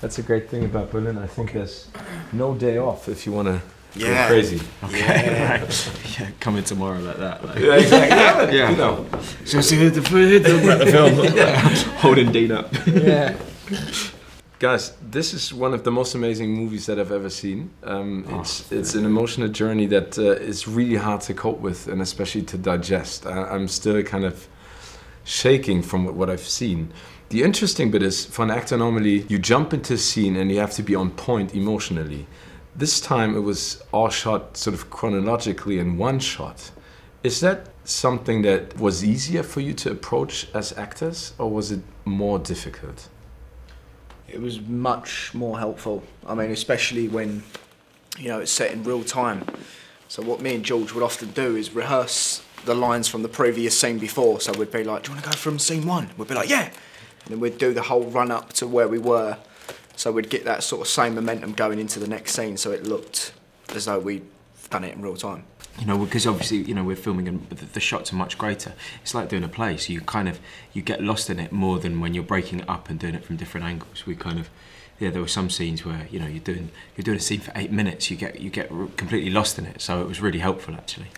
That's a great thing about Berlin. I think there's no day off if you want to go crazy. Okay, right. Yeah, come in tomorrow like that. Like. Yeah, exactly. Yeah, you know. So see the film, holding Dean up. Yeah. Guys, this is one of the most amazing movies that I've ever seen. It's an emotional journey that is really hard to cope with, and especially to digest. I'm still kind of shaking from what I've seen. The interesting bit is, for an actor normally, you jump into a scene and you have to be on point emotionally. This time it was all shot sort of chronologically in one shot. Is that something that was easier for you to approach as actors, or was it more difficult? It was much more helpful. I mean, especially when, you know, it's set in real time. So what me and George would often do is rehearse the lines from the previous scene before. So we'd be like, do you want to go from scene one? We'd be like, yeah. And then we'd do the whole run up to where we were. So we'd get that sort of same momentum going into the next scene, so it looked as though we'd done it in real time. You know, because obviously, you know, we're filming and the shots are much greater. It's like doing a play, so you get lost in it more than when you're breaking it up and doing it from different angles. There were some scenes where, you know, you're doing a scene for 8 minutes, you get completely lost in it. So it was really helpful, actually.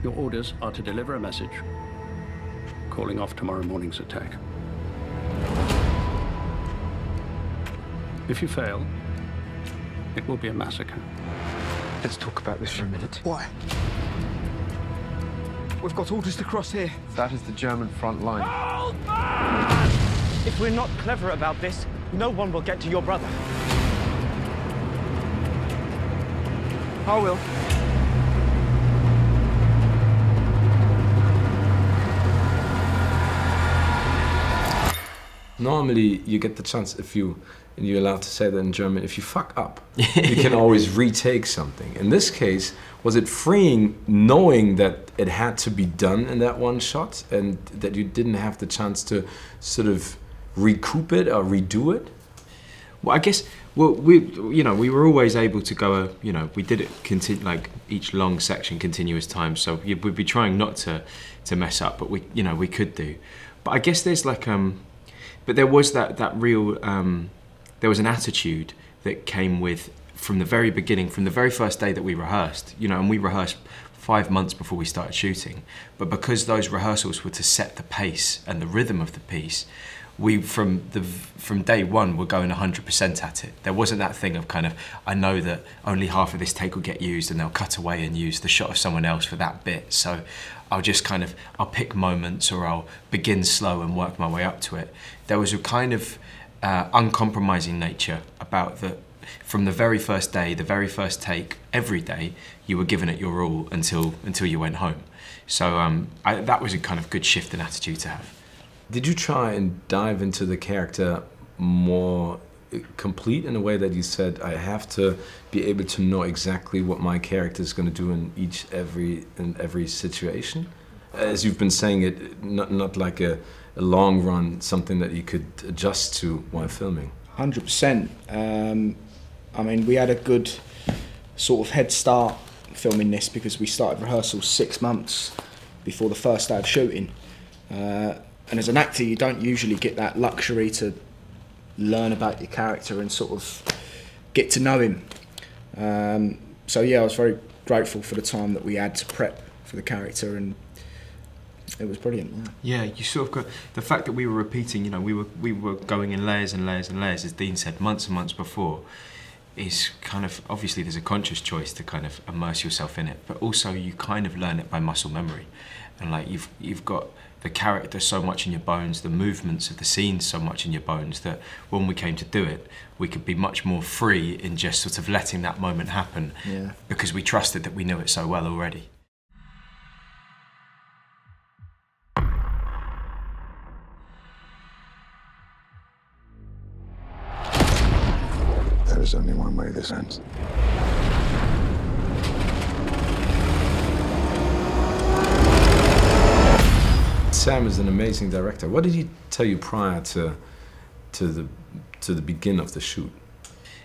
Your orders are to deliver a message, calling off tomorrow morning's attack. If you fail, it will be a massacre. Let's talk about this for a minute. Why? We've got orders to cross here. That is the German front line. Hold back! If we're not clever about this, no one will get to your brother. I will. Normally, you get the chance and you're allowed to say that in German, if you fuck up, you can always retake something. In this case, was it freeing knowing that it had to be done in that one shot and that you didn't have the chance to sort of recoup it or redo it? Well, I guess we were always able to go. We did it like each long section continuous time, so we'd be trying not to mess up, but we could do. But I guess there's like but there was that real. There was an attitude that came with from the very beginning, from the very first day that we rehearsed, and we rehearsed 5 months before we started shooting. But because those rehearsals were to set the pace and the rhythm of the piece, we from day one were going 100% at it. There wasn't that thing of kind of, I know that only half of this take will get used and they'll cut away and use the shot of someone else for that bit. So I'll pick moments, or I'll begin slow and work my way up to it. There was a kind of uncompromising nature about that. From the very first day, the very first take, every day, you were giving it your all until you went home. So that was a kind of good shift in attitude to have. Did you try and dive into the character more complete in a way that you said, I have to be able to know exactly what my character is going to do in every situation? As you've been saying it, not like a long run, something that you could adjust to while filming. 100%. I mean, we had a good sort of head start filming this because we started rehearsals 6 months before the first day of shooting. And as an actor, you don't usually get that luxury to learn about your character and sort of get to know him. So yeah, I was very grateful for the time that we had to prep for the character, and it was brilliant. Yeah, you sort of got the fact that we were repeating. We were going in layers and layers and layers, as Dean said, months and months before. Is kind of, obviously there's a conscious choice to kind of immerse yourself in it, but also you kind of learn it by muscle memory, and like you've got the character so much in your bones, the movements of the scenes so much in your bones, that when we came to do it, we could be much more free in just sort of letting that moment happen, because we trusted that we knew it so well already. There is only one way this ends. Sam is an amazing director. What did he tell you prior to the begin of the shoot?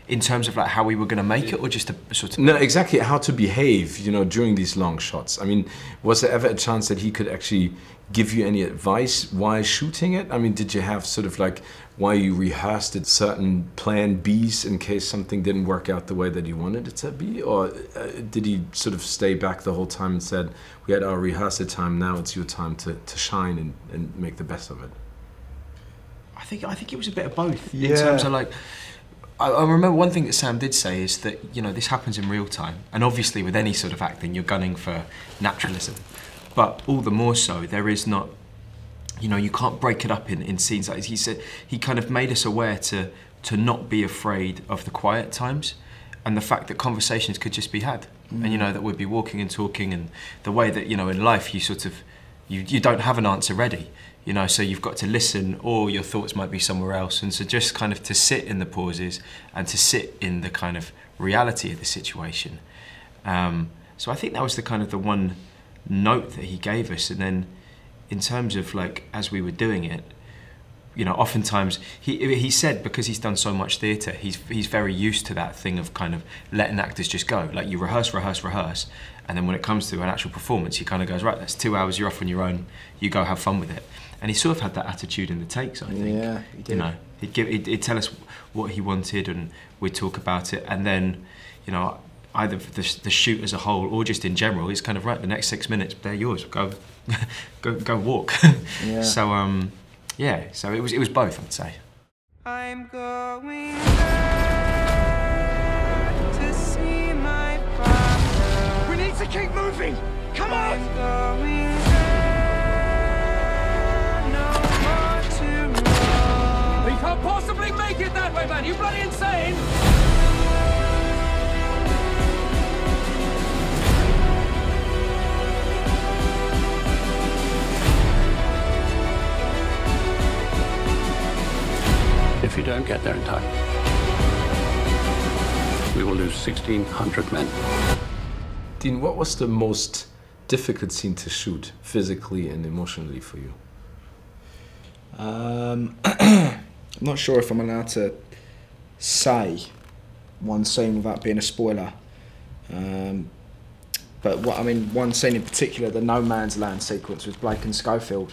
in terms of like how we were going to make it, or just a sort of... No, exactly how to behave, you know, during these long shots. I mean, was there ever a chance that he could actually give you any advice while shooting it? I mean, did you have sort of like, while you rehearsed it, certain plan Bs in case something didn't work out the way that you wanted it to be? Or did he sort of stay back the whole time and said, we had our rehearsal time, now it's your time to shine and make the best of it? I think it was a bit of both. In terms of like, I remember one thing that Sam did say is that, you know, this happens in real time. And obviously with any sort of acting, you're gunning for naturalism. But all the more so, there is not, you know, you can't break it up in scenes like this. He said, he kind of made us aware to not be afraid of the quiet times and the fact that conversations could just be had. And, you know, that we'd be walking and talking, and the way that, you know, in life you sort of, you don't have an answer ready. You know, so you've got to listen, or your thoughts might be somewhere else. And so just kind of to sit in the pauses and to sit in the kind of reality of the situation. So I think that was the kind of the one note that he gave us. And then in terms of like, as we were doing it, you know, oftentimes he said, because he's done so much theatre, he's very used to that thing of kind of letting actors just go. Like you rehearse, and then when it comes to an actual performance, he kind of goes, right, that's 2 hours, you're off on your own, you go have fun with it. And he sort of had that attitude in the takes, I think. Yeah, he did. You know, he'd tell us what he wanted, and we'd talk about it, and then, you know, either the shoot as a whole or just in general, it's kind of, right, the next 6 minutes, they're yours, go walk. Yeah. So, yeah, so it was both, I'd say. I'm going back to see my father. We need to keep moving! Come on! I'm going there, no more to run. We can't possibly make it that way, man! You bloody insane! If you don't get there in time, we will lose 1,600 men. Dean, what was the most difficult scene to shoot, physically and emotionally for you? I'm not sure if I'm allowed to say one scene without being a spoiler. But what I mean, one scene in particular, the no man's land sequence with Blake and Schofield.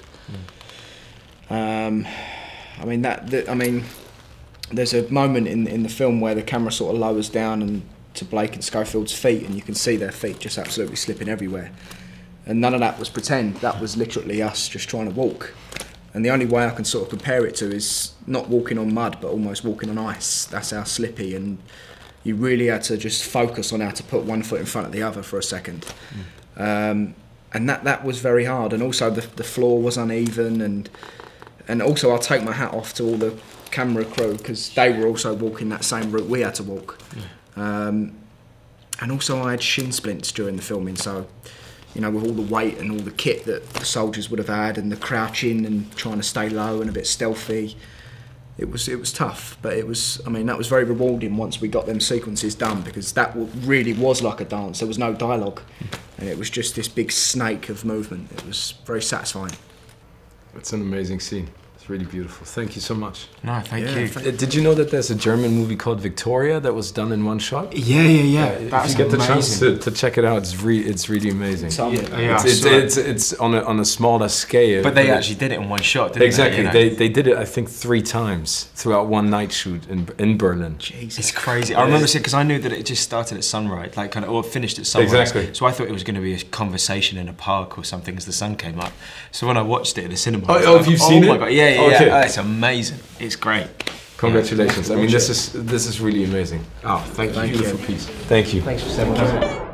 I mean, there's a moment in the film where the camera sort of lowers down and to Blake and Schofield's feet, and you can see their feet just absolutely slipping everywhere. And none of that was pretend. That was literally us just trying to walk. And the only way I can sort of compare it to is not walking on mud, but almost walking on ice. That's how slippy, and you really had to just focus on how to put one foot in front of the other for a second. And that was very hard. And also the floor was uneven, and also I'll take my hat off to all the camera crew, because they were also walking that same route we had to walk. And also I had shin splints during the filming, so, you know, with all the weight and all the kit that the soldiers would have had, and the crouching and trying to stay low and a bit stealthy, it was tough. But it was, I mean, that was very rewarding once we got them sequences done, because that really was like a dance. There was no dialogue, and it was just this big snake of movement. It was very satisfying. It's an amazing scene. It's really beautiful. Thank you so much. No, thank you. Did you know that there's a German movie called Victoria that was done in one shot? Yeah. If you get the chance to check it out, it's really amazing. It's on a smaller scale. But they actually did it in one shot, didn't exactly. they? They did it, I think, 3 times throughout one night shoot in Berlin. Jesus. It's crazy. I remember seeing, because I knew that it just started at sunrise, like kind of, or finished at sunrise. Exactly. So I thought it was going to be a conversation in a park or something as the sun came up. So when I watched it in the cinema, have you seen it? Oh my god, yeah. Okay. Oh, it's amazing. It's great. Congratulations. I mean, this is really amazing. Oh, thank you. Beautiful piece. Thank you. Thanks for saying that.